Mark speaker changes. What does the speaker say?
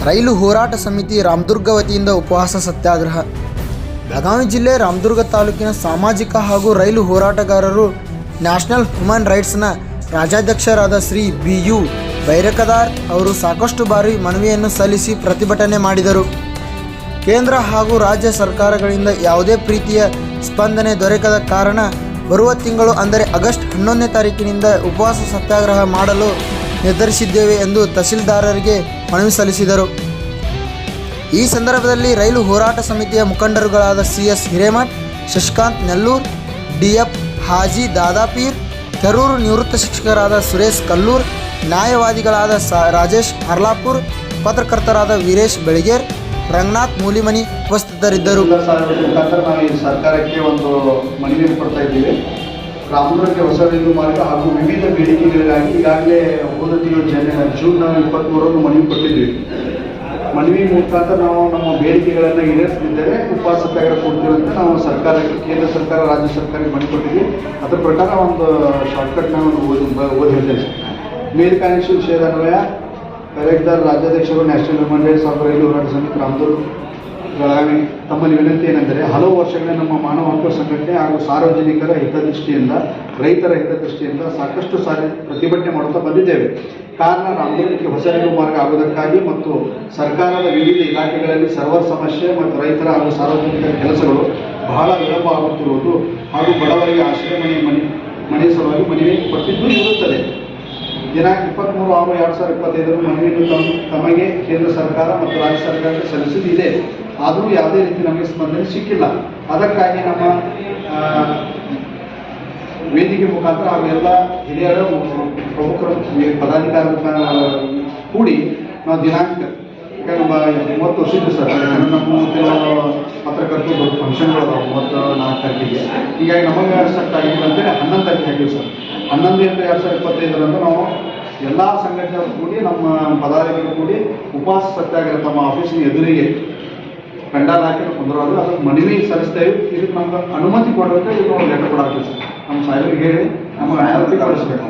Speaker 1: ರೈಲು ಹೋರಾಟ ಸಮಿತಿ ರಾಮದುರ್ಗ ವತಿಯಿಂದ ಉಪವಾಸ ಸತ್ಯಾಗ್ರಹ. ಬೆಳಗಾವಿ ಜಿಲ್ಲೆ ರಾಮದುರ್ಗ ತಾಲೂಕಿನ ಸಾಮಾಜಿಕ ಹಾಗೂ ರೈಲು ಹೋರಾಟಗಾರರು ನ್ಯಾಷನಲ್ ಹ್ಯೂಮನ್ ರೈಟ್ಸ್ನ ರಾಜ್ಯಾಧ್ಯಕ್ಷರಾದ ಶ್ರೀ BU ಬೈರಕದಾರ್ ಅವರು ಸಾಕಷ್ಟು ಬಾರಿ ಮನವಿಯನ್ನು ಸಲ್ಲಿಸಿ ಪ್ರತಿಭಟನೆ ಮಾಡಿದರು. ಕೇಂದ್ರ ಹಾಗೂ ರಾಜ್ಯ ಸರ್ಕಾರಗಳಿಂದ ಯಾವುದೇ ಪ್ರೀತಿಯ ಸ್ಪಂದನೆ ದೊರಕದ ಕಾರಣ ಬರುವ ತಿಂಗಳು ಅಂದರೆ ಆಗಸ್ಟ್ 11ನೇ ತಾರೀಕಿನಿಂದ ಉಪವಾಸ ಸತ್ಯಾಗ್ರಹ ಮಾಡಲು ನಿರ್ಧರಿಸಿದ್ದೇವೆ ಎಂದು ತಹಸೀಲ್ದಾರರಿಗೆ ಮನವಿ ಸಲ್ಲಿಸಿದರು. ಈ ಸಂದರ್ಭದಲ್ಲಿ ರೈಲು ಹೋರಾಟ ಸಮಿತಿಯ ಮುಖಂಡರುಗಳಾದ CS ಹಿರೇಮಠ್, ಶಶಿಕಾಂತ್ ನೆಲ್ಲೂರ್, DF ಹಾಜಿ ದಾದಾಪೀರ್, ಕೆರೂರು ನಿವೃತ್ತ ಶಿಕ್ಷಕರಾದ ಸುರೇಶ್ ಕಲ್ಲೂರ್, ನ್ಯಾಯವಾದಿಗಳಾದ ರಾಜೇಶ್ ಹರ್ಲಾಪುರ್, ಪತ್ರಕರ್ತರಾದ ವೀರೇಶ್ ಬೆಳಗೇರ್, ರಂಗನಾಥ್ ಮೂಲಿಮನಿ ಉಪಸ್ಥಿತರಿದ್ದರು.
Speaker 2: ಸರ್ಕಾರಕ್ಕೆ ಒಂದು ಮನವಿ ಕೊಡ್ತಾ ಇದ್ದೀವಿ. ರಾಮದುರ್ಗಕ್ಕೆ ಹೊಸ ರೈಲು ಮಾರ್ಗ ಹಾಗೂ ವಿವಿಧ ಬೇಡಿಕೆಗಳಿಗಾಗಿ ಈಗಾಗಲೇ ಹೋದ ತಿಂಗಳು ಜೂನ್ 23ರಂದು ಮನವಿ ಕೊಟ್ಟಿದ್ವಿ. ಮನವಿ ಮುಖಾಂತರ ನಾವು ನಮ್ಮ ಬೇಡಿಕೆಗಳನ್ನು ಈಡೇರಿಸಲಿದ್ದೇವೆ, ಉಪವಾಸ ಸತ್ಯಾಗ್ರಹ ಕೊಡ್ತೀವಿ ಅಂತ ನಾವು ಸರ್ಕಾರಕ್ಕೆ, ಕೇಂದ್ರ ಸರ್ಕಾರ, ರಾಜ್ಯ ಸರ್ಕಾರಕ್ಕೆ ಮನವಿ ಕೊಟ್ಟಿದ್ವಿ. ಅದರ ಪ್ರಕಾರ ಒಂದು ಶಾರ್ಟ್ಕಟ್ ನಾವು ಓದಿರ್ತೇವೆ. ಮೇಲ್ಕಾಣಿಸಿ ವಿಷಯದ ಅನ್ವಯ ಕಲೆಕ್ಟರ್ ರಾಜ್ಯಾಧ್ಯಕ್ಷರು ನ್ಯಾಷನಲ್ ಹ್ಯೂಮನ್ ರೈಟ್ಸ್ ಹಾಗೂ ರೈಲು ಹೋರಾಟ ಸಮಿತಿ ರಾಮದುರ್ಗ ಬೆಳಗಾವಿ ತಮ್ಮಲ್ಲಿ ವಿನಂತಿ ಏನೆಂದರೆ, ಹಲವು ವರ್ಷಗಳ ನಮ್ಮ ಮಾನವ ಹಕ್ಕು ಸಂಘಟನೆ ಹಾಗೂ ಸಾರ್ವಜನಿಕರ ಹಿತದೃಷ್ಟಿಯಿಂದ, ರೈತರ ಹಿತದೃಷ್ಟಿಯಿಂದ ಸಾಕಷ್ಟು ಸಾರಿ ಪ್ರತಿಭಟನೆ ಮಾಡುತ್ತಾ ಬಂದಿದ್ದೇವೆ. ಕಾರಣ ರಾಮದುರ್ಗಕ್ಕೆ ಹೊಸ ರೈಲು ಮಾರ್ಗ ಆಗುವುದಕ್ಕಾಗಿ ಮತ್ತು ಸರ್ಕಾರದ ವಿವಿಧ ಇಲಾಖೆಗಳಲ್ಲಿ ಸರ್ವರ್ ಸಮಸ್ಯೆ ಮತ್ತು ರೈತರ ಹಾಗೂ ಸಾರ್ವಜನಿಕರ ಕೆಲಸಗಳು ಬಹಳ ವಿಳಂಬ ಆಗುತ್ತಿರುವುದು ಹಾಗೂ ಬಡವರಿಗೆ ಆಶ್ರಯ ಮನೆ ಸಲುವಾಗಿ ಮನವಿ ಕೊಟ್ಟಿದ್ದು ಇರುತ್ತದೆ. ದಿನಾಂಕ 23/6/2025 ಮನವಿಯನ್ನು ತಮಗೆ ಕೇಂದ್ರ ಸರ್ಕಾರ ಮತ್ತು ರಾಜ್ಯ ಸರ್ಕಾರಕ್ಕೆ ಸಲ್ಲಿಸಿದೆ. ಆದರೂ ಯಾವುದೇ ರೀತಿ ನಮಗೆ ಸ್ಪಂದನೆ ಸಿಕ್ಕಿಲ್ಲ. ಅದಕ್ಕಾಗಿ ನಮ್ಮ ವೇದಿಕೆ ಮುಖಾಂತರ ಹಾಗೂ ಎಲ್ಲ ಹಿರಿಯರ ಪ್ರಮುಖರು ಪದಾಧಿಕಾರಿಗಳ ಕೂಡಿ ನಾವು ದಿನಾಂಕ 30 ವರ್ಷದ್ದು ಸರ್, ನಮ್ಮ ಕೆಲವು ಪತ್ರಕರ್ತರು ದೊಡ್ಡ ಫಂಕ್ಷನ್ಗಳು 34 ತಾರೀಕಿಗೆ. ಹೀಗಾಗಿ ನಮಗೆ ಸೆಟ್ ಆಗಿಲ್ಲ ಅಂತೇಳಿ 11 ತಾರೀಕು ಹಾಕಿವಿ ಸರ್. 11/8/2025 ನಾವು ಎಲ್ಲ ಸಂಘಟನೆಗಳು ಕೂಡಿ, ನಮ್ಮ ಪದಾಧಿಕಾರಿಗಳು ಕೂಡಿ ಉಪವಾಸ ಸತ್ಯಾಗ್ರಹ ತಮ್ಮ ಆಫೀಸಿನ ಎದುರಿಗೆ ಪೆಂಡಾಲ್ ಹಾಕಿ ಕುಂದ್ರೋದು, ಅದು ಮನವಿ ಸಲ್ಲಿಸ್ತೇವೆ. ಇದಕ್ಕೆ ನಮ್ಗೆ ಅನುಮತಿ ಕೊಡಬೇಕು. ಇದು ನಾವು ಲೆಟರ್ ಕೊಡಾಕ್ತೀವಿ ಸರ್. ನಮ್ಮ ಸಾಹೇಬರಿಗೆ ಹೇಳಿ ನಮಗೆ ಅನುಮತಿ ಕೊಡಿಸ್ಬೇಕು.